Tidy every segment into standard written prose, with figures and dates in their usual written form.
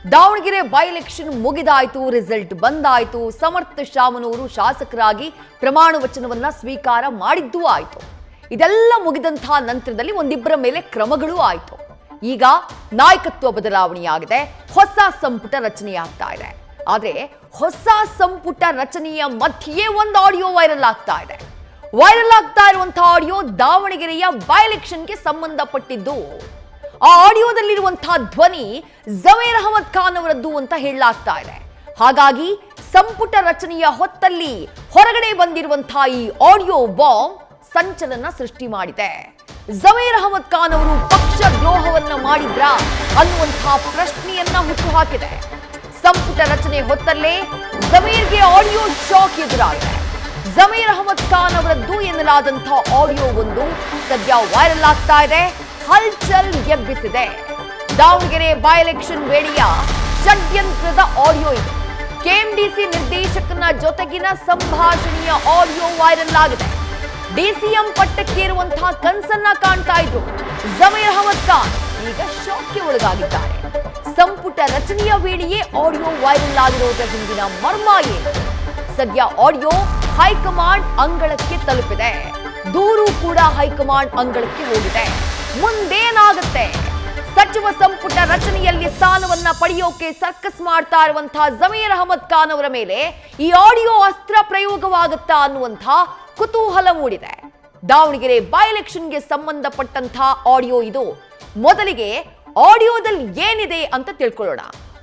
Davanagere by election ಮುಗಿದಾಯ್ತು, result ಬಂದಾಯ್ತು. ಸಮರ್ಥ ಶಾಮನೂರು ಶಾಸಕರಾಗಿ ಪ್ರಮಾಣ ವಚನವನ್ನ ಸ್ವೀಕಾರ ಮಾಡಿದ್ದೂ ಆಯ್ತು. ಇದೆಲ್ಲ ಮುಗಿದಂತಹ ನಂತರದಲ್ಲಿ ಒಂದಿಬ್ಬರ ಮೇಲೆ ಕ್ರಮಗಳೂ ಆಯ್ತು. ಈಗ ನಾಯಕತ್ವ ಬದಲಾವಣೆಯಾಗಿದೆ, ಹೊಸ ಸಂಪುಟ ರಚನೆಯಾಗ್ತಾ ಇದೆ. ಆದ್ರೆ ಹೊಸ ಸಂಪುಟ ರಚನೆಯ ಮಧ್ಯೆ ಒಂದು ಆಡಿಯೋ ವೈರಲ್ ಆಗ್ತಾ ಇದೆ. ವೈರಲ್ ಆಗ್ತಾ ಇರುವಂತಹ ಆಡಿಯೋ ದಾವಣಗೆರೆಯ ಬೈ ಎಲೆಕ್ಷನ್ಗೆ ಸಂಬಂಧಪಟ್ಟಿದ್ದು. ಆ ಆಡಿಯೋದಲ್ಲಿರುವಂತಹ ಧ್ವನಿ ಜಮೀರ್ ಅಹಮದ್ ಖಾನ್ ಅವರದ್ದು ಅಂತ ಹೇಳಲಾಗ್ತಾ ಇದೆ. ಹಾಗಾಗಿ ಸಂಪುಟ ರಚನೆಯ ಹೊತ್ತಲ್ಲಿ ಹೊರಗಡೆ ಬಂದಿರುವಂತಹ ಈ ಆಡಿಯೋ ಬಾಂಬ್ ಸಂಚಲನ ಸೃಷ್ಟಿ ಮಾಡಿದೆ. ಜಮೀರ್ ಅಹಮದ್ ಖಾನ್ ಅವರು ಪಕ್ಷ ದ್ರೋಹವನ್ನ ಮಾಡಿದ್ರಾ ಅನ್ನುವಂತಹ ಪ್ರಶ್ನೆಯನ್ನ ಹುಟ್ಟುಹಾಕಿದೆ. ಸಂಪುಟ ರಚನೆ ಹೊತ್ತಲ್ಲೇ ಜಮೀರ್ಗೆ ಆಡಿಯೋ ಶಾಕ್ ಎದುರಾಗಿದೆ. ಜಮೀರ್ ಅಹಮದ್ ಖಾನ್ ಅವರದ್ದು ಎನ್ನಲಾದಂತಹ ಆಡಿಯೋ ಒಂದು ಸದ್ಯ ವೈರಲ್ ಆಗ್ತಾ ಇದೆ, ಹಲ್ಚಲ್ ಎಬ್ಬಿಸಿದೆ. ದಾವಣಗೆರೆ ಬೈ ಎಲೆಕ್ಷನ್ ವೇಳೆಯ ಷಡ್ಯಂತ್ರದ ಆಡಿಯೋ ಇದು. ಕೆಎಂಡಿಸಿ ನಿರ್ದೇಶಕನ ಜೊತೆಗಿನ ಸಂಭಾಷಣೆಯ ಆಡಿಯೋ ವೈರಲ್ ಆಗಿದೆ. ಡಿಸಿಎಂ ಪಟ್ಟಕ್ಕೇರುವಂತಹ ಕನಸನ್ನ ಕಾಣ್ತಾ ಇದ್ರು ಜಮೀರ್ ಅಹಮದ್ ಖಾನ್. ಈಗ ಶಾಕ್ಗೆ ಒಳಗಾಗಿದ್ದಾರೆ. ಸಂಪುಟ ರಚನೆಯ ವೇಳೆಯೇ ಆಡಿಯೋ ವೈರಲ್ ಆಗಿರೋದ್ರ ಹಿಂದಿನ ಮರ್ಮ ಏನು? ಸದ್ಯ ಆಡಿಯೋ ಹೈಕಮಾಂಡ್ ಅಂಗಳಕ್ಕೆ ತಲುಪಿದೆ. ದೂರು ಕೂಡ ಹೈಕಮಾಂಡ್ ಅಂಗಳಕ್ಕೆ ಹೋಗಿದೆ. ಮುಂದೇನಾಗುತ್ತೆ? ಸಚಿವ ಸಂಪುಟ ರಚನೆಯಲ್ಲಿ ಸ್ಥಾನವನ್ನ ಪಡೆಯೋಕೆ ಸರ್ಕಸ್ ಮಾಡ್ತಾ ಇರುವಂತಹ ಜಮೀರ್ ಅಹಮದ್ ಖಾನ್ ಅವರ ಮೇಲೆ ಈ ಆಡಿಯೋ ಅಸ್ತ್ರ ಪ್ರಯೋಗವಾಗುತ್ತಾ ಅನ್ನುವಂತಹ ಕುತೂಹಲ ಮೂಡಿದೆ. ದಾವಣಗೆರೆ ಬೈ ಎಲೆಕ್ಷನ್ಗೆ ಸಂಬಂಧಪಟ್ಟಂತಹ ಆಡಿಯೋ ಇದು. ಮೊದಲಿಗೆ ಆಡಿಯೋದಲ್ಲಿ ಏನಿದೆ ಅಂತ ತಿಳ್ಕೊಳ್ಳೋಣ.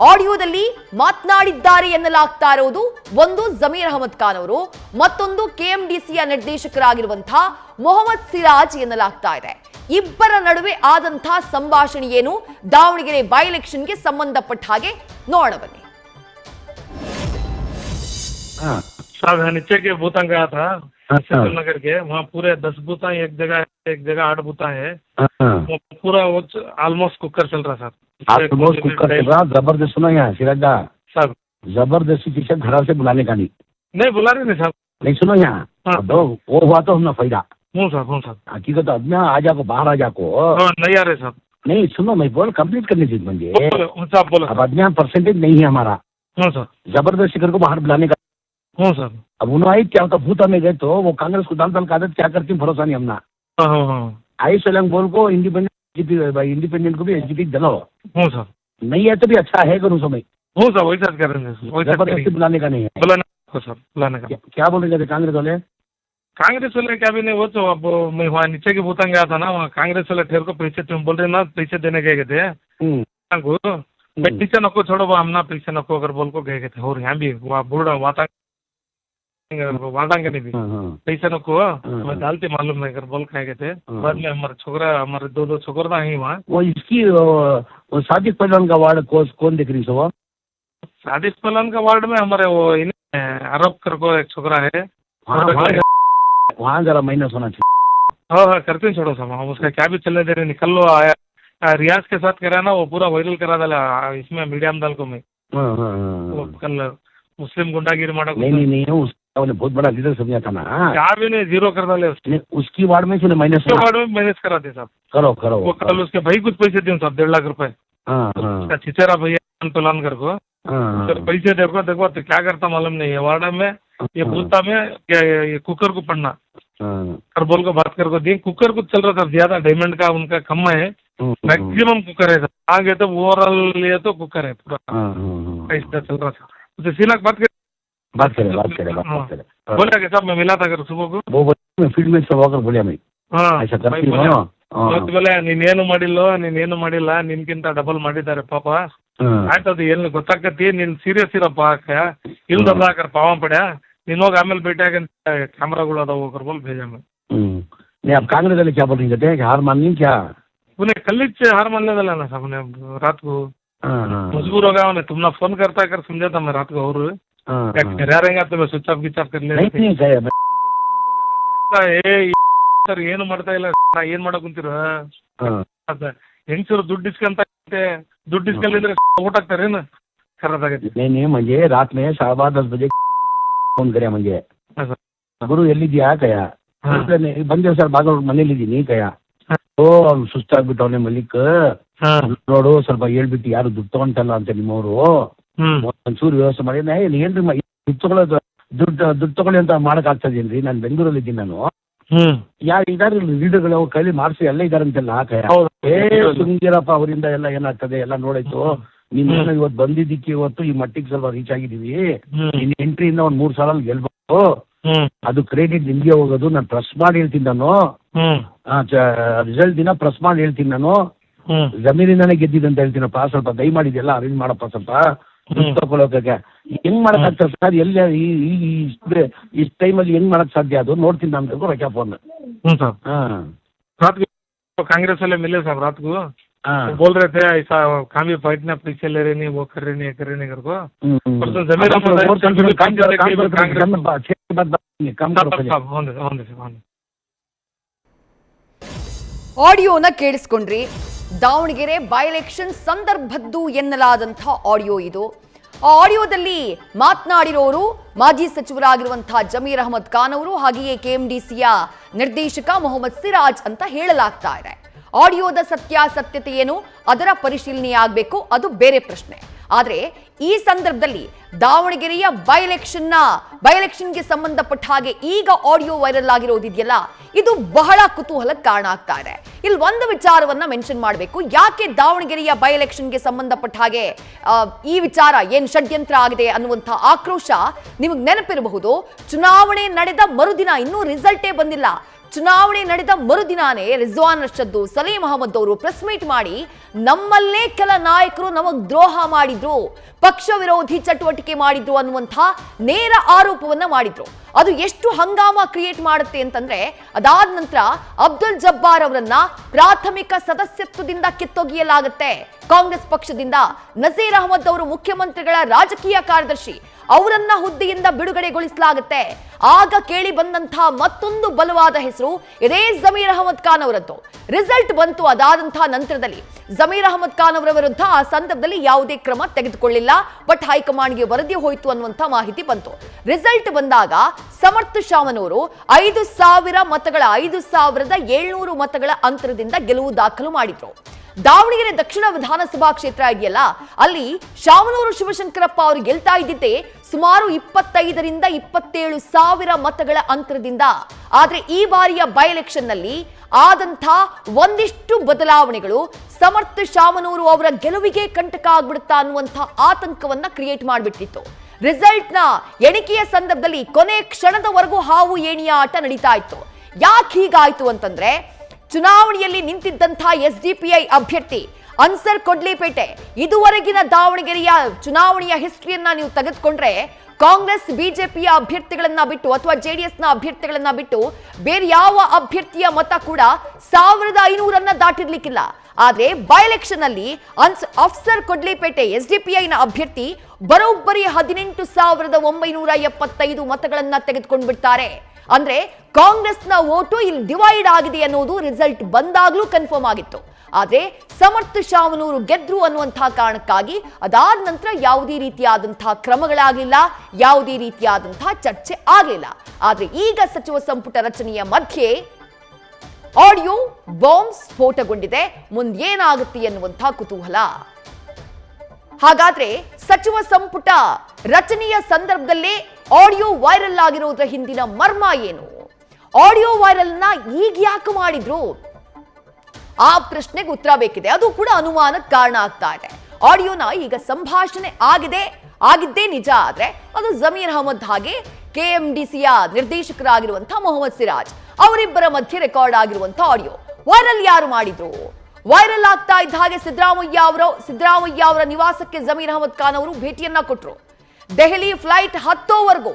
ಆಡಿಯೋದಲ್ಲಿ ಮಾತನಾಡಿದ್ದಾರೆ ಎನ್ನಲಾಗ್ತಾ ಇರೋದು ಒಂದು ಜಮೀರ್ ಅಹಮದ್ ಖಾನ್ ಅವರು, ಮತ್ತೊಂದು ಕೆಎಂಡಿಸಿಯ ನಿರ್ದೇಶಕರಾಗಿರುವಂತಹ ಮೊಹಮ್ಮದ್ ಸಿರಾಜ್ ಎನ್ನಲಾಗ್ತಾ ಇದೆ. ಇಬ್ಬರ ನಡುವೆ ಆದಂತಹ ಸಂಭಾಷಣೆ ಏನು? ದಾವಣಗೆರೆ ಬೈ ಎಲೆಕ್ಷನ್ಗೆ ಸಂಬಂಧಪಟ್ಟ ಹಾಗೆ ನೋಡೋಣ ಬನ್ನಿ. साहब नीचे के बूथा गया था नगर के, वहाँ पूरे 10 बूथा एक जगह 8 बूथा है। वो पूरा वो ऑलमोस्ट कुकर चल रहा सर। ऑलमोस्ट कुकर चल रहा। जबरदस्त सुना यहाँ सिराज साहब, जबरदस्ती पीछे घर से बुलाने का नहीं बुला रहे नहीं साहब। नहीं सुनो यहाँ दो वो हुआ तो हमने फायदा। हूँ साहब हकीकत तो आदमी आ जाको बाहर आ जाको नहीं आ रहे साहब। नहीं सुनो मैं बोल कंप्लीट करने चीज मुझे साहब बोलो। अब आदमी परसेंटेज नहीं है हमारा। हूँ सर। जबरदस्ती कर को बाहर बुलाने का। हूँ सर। अब उन्होंने आई क्या होता भूता में गए तो वो कांग्रेस को दाल का आदत क्या करती भरोसा नहीं हमना। आई सोलंग बोल को इंडिपेंडेंट को भी एसजीपी दिलो। हूँ सर। नहीं है तो भी अच्छा है करूँ समय। हूँ सर वही साथ कर रहे हैं। जबरदस्ती बुलाने का नहीं है। बुलाने का क्या बोल रहे थे कांग्रेस वाले? कांग्रेस वाले क्या भी नहीं, वो तो अब मैं वहाँ नीचे के बूथा गया था ना, वहाँ कांग्रेस वाले ठेर को पैसे तुम बोल रहे ना पैसे देने गए थे पीछे नको छोड़ो हम ना पीछे नको अगर बोल को गए थे। और यहाँ भी वहाँ बूढ़ा वाटांगे नहीं भी पैसे नको मैं डालती मालूम नहीं अगर बोल खाए गए थे। बाद में हमारे छोकरा हमारे दो छोकरा ही वहाँ। वो इसकी सादिक पहलवान का वार्ड कौन देख रही सो? सादिक पहलवान का वार्ड में हमारे वो अरब कर को एक छोकरा है, वहाँ जरा माइनस होना चाहिए। हाँ करते हैं छोड़ो सब, उसका क्या भी चलने दे रहे। निकल लो आया रियाज के साथ करा ना, वो पूरा वायरल करा डाला इसमें मीडिया में डाल को मैं। वो कल मुस्लिम गुंडागिरी मारा नहीं उसने बहुत बड़ा लीडर समझा था ना। क्या भी नहीं जीरो कर डाले उसकी वार्ड में माइनस वार्ड में माइनस करा दे साहब। करो वो कल उसके भाई कुछ पैसे दिए साहब 1.5 लाख रुपए। चिचेरा भैया पलान कर को पैसे देखो तो क्या करता मालूम नहीं है। वार्ड में ये बूथा में ये कुकर को पढ़ना और बोल को बात कर को दिए। कुकर कुछ चल रहा था ज्यादा, डायमंड का उनका कम है, मैक्सिमम कुकर है सर। आगे तो ओवरऑल लिए तो कुकर है पूरा ऐसा चल रहा था। उसे सीना बात करे बोला कि साहब मैं मिला था अगर सुबह को वो फील्ड में सब होकर बोलिया मैं ऐसा करती हूँ बोले ನೀನೇನು ಮಾಡಿಲ್ಲ ನಿನ್ಕಿಂತ ಡಬಲ್ ಮಾಡಿದ್ದಾರೆ ಪಾಪ ಆಯ್ತು ಅದು ಏನು ಗೊತ್ತಾಗತ್ತಿ ನೀನ್ ಸೀರಿಯಸ್ ಇರಪ್ಪ ಇಲ್ದಲ್ಲ ಹಾಕರ್ ಪಾವ ಪಡ್ಯಾ ನೀನ್ ಹೋಗಿ ಆಮೇಲೆ ಭೇಟಿಯಾಗ ಕ್ಯಾಮ್ರಾಗಳು ಅದಾವ ಹೋಗ್ರ ಬೋಲ್ भेजा मैं। नहीं अब कांग्रेस वाले क्या बोल रही है हार माननी क्या? उन्हें कल से हार मानने वाला ना साहब ने रात को मजबूर हो गया उन्हें तुमने फोन करता कर समझा था मैं रात को और रहेगा तो मैं स्विच ऑफ गिच ऑफ कर ले ಸರ್ ಏನು ಮಾಡ್ತಾ ಇಲ್ಲ ಏನ್ ಮಾಡಕ್ ಕುಂತೀರ ಹೆಂಗಸರು ದುಡ್ಡು ಇಸ್ಕೊಂಡ್ರೆ ಊಟ ಹಾಕ್ತಾರೇನು ಖರಾಬಾಗೈತಿ। नहीं मुझे रात में 10:15 बजे फोन करे मुझे गुरु ಎಲ್ಲಿದ್ಯಾ ಕಯಾ ಬಂದೆ ಸರ್ ಬಾಗಲ್ ಮನೇಲಿದ್ದೀನಿ ಕಯಾ ಓ ಸುಸ್ತಾಗ್ಬಿಟ್ಟವನೆ ಮಲಿಕ್ ಹಾ ನೋಡು ಸ್ವಲ್ಪ ಹೇಳ್ಬಿಟ್ಟು ಯಾರು ದುಡ್ಡು ತಗೊಂತಲ್ಲ ಅಂತ ನಿಮ್ಮವರು ಹ್ಮ್ ಒಂಚೂರು ವ್ಯವಸ್ಥೆ ಮಾಡಿ ಏನ್ರಿ ದುಡ್ಡು ತಗೊಳ್ಳೋದು ದುಡ್ಡು ತಗೊಳ್ಳಿ ಅಂತ ಮಾಡಕ್ ಆಗ್ತಾ ಇದೀನಿ. ನಾನು ಬೆಂಗಳೂರಲ್ಲಿ ಇದ್ದೀನಿ. ನಾನು ಹ್ಮ್ ಯಾರು ಇದಾರೆ ಲೀಡರ್ಗಳು ಅವ್ರ ಕೈಲಿ ಮಾಡಿಸಿ ಎಲ್ಲ ಇದಾರಂತೆಲ್ಲ ಹೌದು. ಸುಂಗಿರಪ್ಪ ಅವರಿಂದ ಎಲ್ಲ ಏನಾಗ್ತದೆ ಎಲ್ಲ ನೋಡಾಯ್ತು. ನೀನು ಇವತ್ತು ಬಂದಿದ್ದಕ್ಕೆ ಇವತ್ತು ಈ ಮಟ್ಟಿಗೆ ಸ್ವಲ್ಪ ರೀಚ್ ಆಗಿದೀವಿ. ನಿನ್ನ ಎಂಟ್ರಿಯಿಂದ ಒಂದ್ 3 ಸಾಲ ಗೆಲ್ಬಹುದು. ಅದು ಕ್ರೆಡಿಟ್ ನಿಮ್ಗೆ ಹೋಗೋದು. ನಾನು ಪ್ರೆಸ್ ಮಾಡಿ ಹೇಳ್ತೀನಿ. ನಾನು ರಿಸಲ್ಟ್ ದಿನ ಪ್ರೆಸ್ ಮಾಡಿ ಹೇಳ್ತೀನಿ. ನಾನು ಜಮೀನಿಂದಾನೇ ಗೆದ್ದಿದ್ದಂತ ಹೇಳ್ತೀನಪ್ಪ. ಸ್ವಲ್ಪ ದಯಮಾಡಿದೆಲ್ಲ ಅರೇಂಜ್ ಮಾಡಪ್ಪ. ಸ್ವಲ್ಪ ತಗೊಳಕ್ಕೆ ಹೆಂಗ್ ಮಾಡಕ್ ಆಗ್ತದೆ ಸರ್? ಎಲ್ಲಿ ಇಷ್ಟು ಟೈಮಲ್ಲಿ ಹೆಂಗ್ ಮಾಡಕ್ ಸಾಧ್ಯ? ಅದು ನೋಡ್ತೀನಿ ನಾನು ರೊಕ್ಕ ಫೋನ್. रात को कांग्रेस वाले मिले साहब रात को बोल रहे थे ऐसा काम भी फाइट ना पैसे ले रहे नहीं वो कर रहे नहीं कर रहे नहीं कर को परसों जमीन ಆಡಿಯೋನ ಕೇಳಿಸ್ಕೊಂಡ್ರಿ. ದಾವಣಗೆರೆ ಬೈ ಎಲೆಕ್ಷನ್ ಸಂದರ್ಭದ್ದು ಎನ್ನಲಾದಂಥ ಆಡಿಯೋ ಇದು. ಆ ಆಡಿಯೋದಲ್ಲಿ ಮಾತನಾಡಿರೋರು ಮಾಜಿ ಸಚಿವರಾಗಿರುವಂತಹ ಜಮೀರ್ ಅಹಮದ್ ಖಾನ್ ಅವರು, ಹಾಗೆಯೇ ಕೆಎಂಡಿಸಿಯ ನಿರ್ದೇಶಕ ಮೊಹಮ್ಮದ್ ಸಿರಾಜ್ ಅಂತ ಹೇಳಲಾಗ್ತಾ ಇದೆ. ಆಡಿಯೋದ ಸತ್ಯಾಸತ್ಯತೆ ಏನು, ಅದರ ಪರಿಶೀಲನೆ ಆಗಬೇಕು, ಅದು ಬೇರೆ ಪ್ರಶ್ನೆ. ಆದರೆ ಈ ಸಂದರ್ಭದಲ್ಲಿ ದಾವಣಗೆರೆಯ ಬೈ ಎಲೆಕ್ಷನ್ಗೆ ಸಂಬಂಧಪಟ್ಟ ಹಾಗೆ ಈಗ ಆಡಿಯೋ ವೈರಲ್ ಆಗಿರೋದಿದೆಯಲ್ಲ, ಇದು ಬಹಳ ಕುತೂಹಲಕ್ಕೆ ಕಾರಣ ಆಗ್ತಾ ಇದೆ. ಇಲ್ಲಿ ಒಂದು ವಿಚಾರವನ್ನ ಮೆನ್ಷನ್ ಮಾಡಬೇಕು. ಯಾಕೆ ದಾವಣಗೆರೆಯ ಬೈ ಎಲೆಕ್ಷನ್ಗೆ ಸಂಬಂಧಪಟ್ಟ ಹಾಗೆ ಈ ವಿಚಾರ ಏನ್ ಷಡ್ಯಂತ್ರ ಆಗಿದೆ ಅನ್ನುವಂಥ ಆಕ್ರೋಶ ನಿಮಗೆ ನೆನಪಿರಬಹುದು. ಚುನಾವಣೆ ನಡೆದ ಮರುದಿನ, ಇನ್ನೂ ರಿಸಲ್ಟೇ ಬಂದಿಲ್ಲ, ಚುನಾವಣೆ ನಡೆದ ಮರುದಿನಾನೇ ರಿಜ್ವಾನ್ ಅರ್ಷದ್, ಸಲೀಂ ಅಹಮದ್ ಅವರು ಪ್ರೆಸ್ ಮೀಟ್ ಮಾಡಿ ನಮ್ಮಲ್ಲೇ ಕೆಲ ನಾಯಕರು ನಮಗ್ ದ್ರೋಹ ಮಾಡಿದ್ರು, ಪಕ್ಷ ವಿರೋಧಿ ಚಟುವಟಿಕೆ ಮಾಡಿದ್ರು ಅನ್ನುವಂಥ ನೇರ ಆರೋಪವನ್ನ ಮಾಡಿದ್ರು. ಅದು ಎಷ್ಟು ಹಂಗಾಮ ಕ್ರಿಯೇಟ್ ಮಾಡುತ್ತೆ ಅಂತಂದ್ರೆ, ಅದಾದ ನಂತರ ಅಬ್ದುಲ್ ಜಬ್ಬಾರ್ ಅವರನ್ನ ಪ್ರಾಥಮಿಕ ಸದಸ್ಯತ್ವದಿಂದ ಕಿತ್ತೊಗೆಯಲಾಗುತ್ತೆ. ಕಾಂಗ್ರೆಸ್ ಪಕ್ಷದಿಂದ ನಜೀರ್ ಅಹಮದ್ ಅವರು ಮುಖ್ಯಮಂತ್ರಿಗಳ ರಾಜಕೀಯ ಕಾರ್ಯದರ್ಶಿ, ಅವರನ್ನ ಹುದ್ದೆಯಿಂದ ಬಿಡುಗಡೆಗೊಳಿಸಲಾಗುತ್ತೆ. ಆಗ ಕೇಳಿ ಬಂದಂತಹ ಮತ್ತೊಂದು ಬಲವಾದ ಹೆಸರು ಇದೇ ಜಮೀರ್ ಅಹಮದ್ ಖಾನ್ ಅವರದ್ದು. ರಿಸಲ್ಟ್ ಬಂತು. ಅದಾದಂತಹ ನಂತರದಲ್ಲಿ ಜಮೀರ್ ಅಹಮದ್ ಖಾನ್ ಅವರ ವಿರುದ್ಧ ಆ ಸಂದರ್ಭದಲ್ಲಿ ಯಾವುದೇ ಕ್ರಮ ತೆಗೆದುಕೊಳ್ಳಿಲ್ಲ, ಬಟ್ ಹೈಕಮಾಂಡ್ಗೆ ವರದಿ ಹೋಯಿತು ಅನ್ನುವಂಥ ಮಾಹಿತಿ ಬಂತು. ರಿಸಲ್ಟ್ ಬಂದಾಗ ಸಮರ್ಥ ಶಾಮನೂರು 5,700 ಮತಗಳ ಅಂತರದಿಂದ ಗೆಲುವು ದಾಖಲು ಮಾಡಿದ್ರು. ದಾವಣಗೆರೆ ದಕ್ಷಿಣ ವಿಧಾನಸಭಾ ಕ್ಷೇತ್ರ ಇದೆಯಲ್ಲ, ಅಲ್ಲಿ ಶಾಮನೂರು ಶಿವಶಂಕರಪ್ಪ ಅವರು ಗೆಲ್ತಾ ಇದ್ದಿದ್ದೆ ಸುಮಾರು 25,000 to 27,000 ಮತಗಳ ಅಂತರದಿಂದ. ಆದ್ರೆ ಈ ಬಾರಿಯ ಬೈ ಎಲೆಕ್ಷನ್ ನಲ್ಲಿ ಆದಂಥ ಒಂದಿಷ್ಟು ಬದಲಾವಣೆಗಳು ಸಮರ್ಥ ಶಾಮನೂರು ಅವರ ಗೆಲುವಿಗೆ ಕಂಟಕ ಆಗ್ಬಿಡುತ್ತಾ ಅನ್ನುವಂಥ ಆತಂಕವನ್ನ ಕ್ರಿಯೇಟ್ ಮಾಡಿಬಿಟ್ಟಿತ್ತು. ರಿಸಲ್ಟ್ ನ ಎಣಿಕೆಯ ಸಂದರ್ಭದಲ್ಲಿ ಕೊನೆ ಕ್ಷಣದವರೆಗೂ ಹಾವು ಏಣಿಯ ಆಟ ನಡೀತಾ ಇತ್ತು. ಯಾಕೆ ಹೀಗಾಯ್ತು ಅಂತಂದ್ರೆ, ಚುನಾವಣೆಯಲ್ಲಿ ನಿಂತಿದ್ದಂತಹ ಎಸ್ಡಿಪಿಐ ಅಭ್ಯರ್ಥಿ ಅನ್ಸರ್ ಕೊಡ್ಲಿಪೇಟೆ, ಇದುವರೆಗಿನ ದಾವಣಗೆರೆಯ ಚುನಾವಣೆಯ ಹಿಸ್ಟ್ರಿಯನ್ನ ನೀವು ತೆಗೆದುಕೊಂಡ್ರೆ ಕಾಂಗ್ರೆಸ್ ಬಿಜೆಪಿಯ ಅಭ್ಯರ್ಥಿಗಳನ್ನ ಬಿಟ್ಟು ಅಥವಾ ಜೆಡಿಎಸ್ನ ಅಭ್ಯರ್ಥಿಗಳನ್ನ ಬಿಟ್ಟು ಬೇರೆ ಯಾವ ಅಭ್ಯರ್ಥಿಯ ಮತ ಕೂಡ 1,500 ದಾಟಿರ್ಲಿಕ್ಕಿಲ್ಲ. ಆದ್ರೆ ಬೈ ಎಲೆಕ್ಷನ್ ಅಲ್ಲಿ ಅಫ್ಸರ್ ಕೊಡ್ಲಿಪೇಟೆ ಎಸ್ಡಿಪಿಐನ ಅಭ್ಯರ್ಥಿ ಬರೋಬ್ಬರಿ 18,975 ಮತಗಳನ್ನ ತೆಗೆದುಕೊಂಡು ಬಿಡ್ತಾರೆ. ಅಂದ್ರೆ ಕಾಂಗ್ರೆಸ್ನ ವೋಟು ಇಲ್ಲಿ ಡಿವೈಡ್ ಆಗಿದೆ ಅನ್ನೋದು ರಿಸಲ್ಟ್ ಬಂದಾಗ್ಲೂ ಕನ್ಫರ್ಮ್ ಆಗಿತ್ತು. ಆದ್ರೆ ಸಮರ್ಥ ಶಾಮನೂರು ಗೆದ್ರು ಅನ್ನುವಂತಹ ಕಾರಣಕ್ಕಾಗಿ ಅದಾದ ನಂತರ ಯಾವುದೇ ರೀತಿಯಾದಂತಹ ಕ್ರಮಗಳಾಗಲಿಲ್ಲ, ಯಾವುದೇ ರೀತಿಯಾದಂತಹ ಚರ್ಚೆ ಆಗಲಿಲ್ಲ. ಆದ್ರೆ ಈಗ ಸಚಿವ ಸಂಪುಟ ರಚನೆಯ ಮಧ್ಯೆ ಆಡಿಯೋ ಬಾಂಬ್ ಸ್ಫೋಟಗೊಂಡಿದೆ. ಮುಂದೇನಾಗುತ್ತೆ ಎನ್ನುವಂತಹ ಕುತೂಹಲ. ಹಾಗಾದ್ರೆ ಸಚಿವ ಸಂಪುಟ ರಚನೆಯ ಸಂದರ್ಭದಲ್ಲೇ ಆಡಿಯೋ ವೈರಲ್ ಆಗಿರೋದ್ರ ಹಿಂದಿನ ಮರ್ಮ ಏನು? ಆಡಿಯೋ ವೈರಲ್ ನ ಈಗ ಯಾಕೆ ಮಾಡಿದ್ರು? ಆ ಪ್ರಶ್ನೆಗೆ ಉತ್ತರ ಬೇಕಿದೆ. ಅದು ಕೂಡ ಅನುಮಾನಕ್ಕೆ ಕಾರಣ ಆಗ್ತಾ ಇದೆ. ಆಡಿಯೋನ ಈಗ ಸಂಭಾಷಣೆ ಆಗಿದ್ದೇ ನಿಜ, ಆದ್ರೆ ಅದು ಜಮೀರ್ ಅಹಮದ್ ಹಾಗೆ ಕೆಎಂಡಿಸಿಯ ನಿರ್ದೇಶಕರಾಗಿರುವಂತಹ ಮೊಹಮ್ಮದ್ ಸಿರಾಜ್ ಅವರಿಬ್ಬರ ಮಧ್ಯೆ ರೆಕಾರ್ಡ್ ಆಗಿರುವಂತಹ ಆಡಿಯೋ ವೈರಲ್ ಯಾರು ಮಾಡಿದ್ರು? ವೈರಲ್ ಆಗ್ತಾ ಇದ್ದ ಹಾಗೆ ಸಿದ್ದರಾಮಯ್ಯ ಅವರ ನಿವಾಸಕ್ಕೆ ಜಮೀರ್ ಅಹಮದ್ ಖಾನ್ ಅವರು ಭೇಟಿಯನ್ನ ಕೊಟ್ಟರು. ದೆಹಲಿ ಫ್ಲೈಟ್ ಹತ್ತೋವರೆಗೂ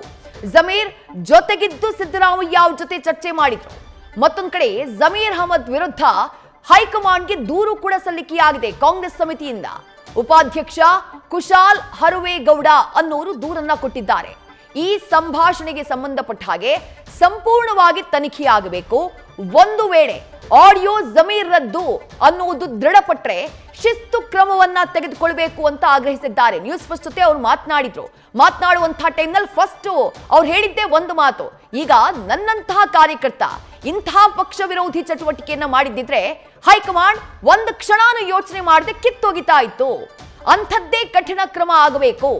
ಜಮೀರ್ ಜೊತೆಗಿದ್ದು ಸಿದ್ದರಾಮಯ್ಯ ಅವ್ರ ಜೊತೆ ಚರ್ಚೆ ಮಾಡಿದ್ರು. ಮತ್ತೊಂದು ಕಡೆ ಜಮೀರ್ ಅಹಮದ್ ವಿರುದ್ಧ ಹೈಕಮಾಂಡ್ಗೆ ದೂರು ಕೂಡ ಸಲ್ಲಿಕೆಯಾಗಿದೆ ಕಾಂಗ್ರೆಸ್ ಸಮಿತಿಯಿಂದ. ಉಪಾಧ್ಯಕ್ಷ ಕುಶಾಲ್ ಹರುವೇಗೌಡ ಅನ್ನೋರು ದೂರನ್ನ ಕೊಟ್ಟಿದ್ದಾರೆ. ಈ ಸಂಭಾಷಣೆಗೆ ಸಂಬಂಧಪಟ್ಟ ಹಾಗೆ ಸಂಪೂರ್ಣವಾಗಿ ತನಿಖೆಯಾಗಬೇಕು, ಒಂದು ವೇಳೆ ಆಡಿಯೋ ಜಮೀರ್ರದ್ದು ಅನ್ನುವುದು ದೃಢಪಟ್ರೆ ಶಿಸ್ತು ಕ್ರಮವನ್ನ ತೆಗೆದುಕೊಳ್ಬೇಕು ಅಂತ ಆಗ್ರಹಿಸಿದ್ದಾರೆ. ನ್ಯೂಸ್ ಫಸ್ಟ್ ಜೊತೆ ಅವ್ರು ಮಾತನಾಡುವಂತಹ ಟೈಮ್ನಲ್ಲಿ ಫಸ್ಟ್ ಅವ್ರು ಹೇಳಿದ್ದೇ ಒಂದು ಮಾತು, ಈಗ ನನ್ನಂತಹ ಕಾರ್ಯಕರ್ತ ಇಂತಹ ಪಕ್ಷ ವಿರೋಧಿ ಚಟುವಟಿಕೆಯನ್ನ ಮಾಡಿದ್ದಿದ್ರೆ ಹೈಕಮಾಂಡ್ ಒಂದು ಕ್ಷಣಾನು ಯೋಚನೆ ಮಾಡದೆ ಕಿತ್ತೊಗಿತಾ ಇತ್ತು, ಅಂಥದ್ದೇ ಕಠಿಣ ಕ್ರಮ ಆಗಬೇಕು.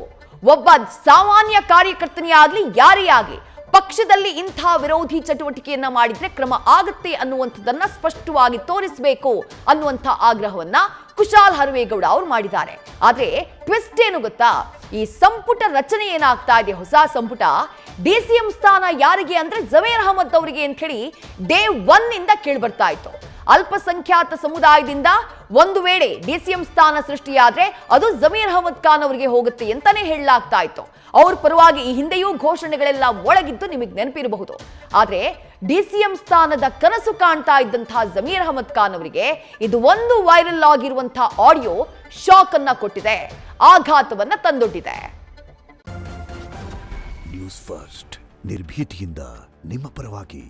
ಒಬ್ಬ ಸಾಮಾನ್ಯ ಕಾರ್ಯಕರ್ತನೇ ಆಗ್ಲಿ ಯಾರೇ ಆಗ್ಲಿ ಪಕ್ಷದಲ್ಲಿ ಇಂಥ ವಿರೋಧಿ ಚಟುವಟಿಕೆಯನ್ನ ಮಾಡಿದ್ರೆ ಕ್ರಮ ಆಗುತ್ತೆ ಅನ್ನುವಂಥದ್ದನ್ನ ಸ್ಪಷ್ಟವಾಗಿ ತೋರಿಸಬೇಕು ಅನ್ನುವಂಥ ಆಗ್ರಹವನ್ನ ಕುಶಾಲ್ ಹರವೇಗೌಡ ಅವರು ಮಾಡಿದ್ದಾರೆ. ಆದ್ರೆ ಟ್ವಿಸ್ಟ್ ಏನು ಗೊತ್ತಾ, ಈ ಸಂಪುಟ ರಚನೆ ಏನಾಗ್ತಾ ಇದೆ, ಹೊಸ ಸಂಪುಟ ಡಿಸಿಎಂ ಸ್ಥಾನ ಯಾರಿಗೆ ಅಂದ್ರೆ ಜಮೀರ್ ಅಹಮದ್ ಅವರಿಗೆ ಅಂತ ಹೇಳಿ ಡೇ 1 ಇಂದ ಕೇಳ್ಬರ್ತಾ ಇತ್ತು. ಅಲ್ಪಸಂಖ್ಯಾತ ಸಮುದಾಯದಿಂದ ಒಂದು ವೇಳೆ ಡಿಸಿಎಂ ಸ್ಥಾನ ಸೃಷ್ಟಿಯಾದ್ರೆ ಅದು ಜಮೀರ್ ಅಹಮದ್ ಖಾನ್ ಅವರಿಗೆ ಹೋಗುತ್ತೆ ಅಂತಾನೆ ಹೇಳಲಾಗ್ತಾ ಇತ್ತು. ಅವ್ರ ಪರವಾಗಿ ಈ ಹಿಂದೆಯೂ ಘೋಷಣೆಗಳೆಲ್ಲ ಒಳಗಿದ್ದು ನಿಮಗೆ ನೆನಪಿರಬಹುದು. ಆದ್ರೆ ಡಿಸಿಎಂ ಸ್ಥಾನದ ಕನಸು ಕಾಣ್ತಾ ಇದ್ದಂತಹ ಜಮೀರ್ ಅಹಮದ್ ಖಾನ್ ಅವರಿಗೆ ಇದು ಒಂದು ವೈರಲ್ ಆಗಿರುವಂತಹ ಆಡಿಯೋ ಶಾಕ್ ಅನ್ನ ಕೊಟ್ಟಿದೆ, ಆಘಾತವನ್ನ ತಂದೊಡ್ಡಿದೆ. ನ್ಯೂಸ್ ಫಸ್ಟ್ ನಿರ್ಭೀತಿಯಿಂದ ನಿಮ್ಮ ಪರವಾಗಿ.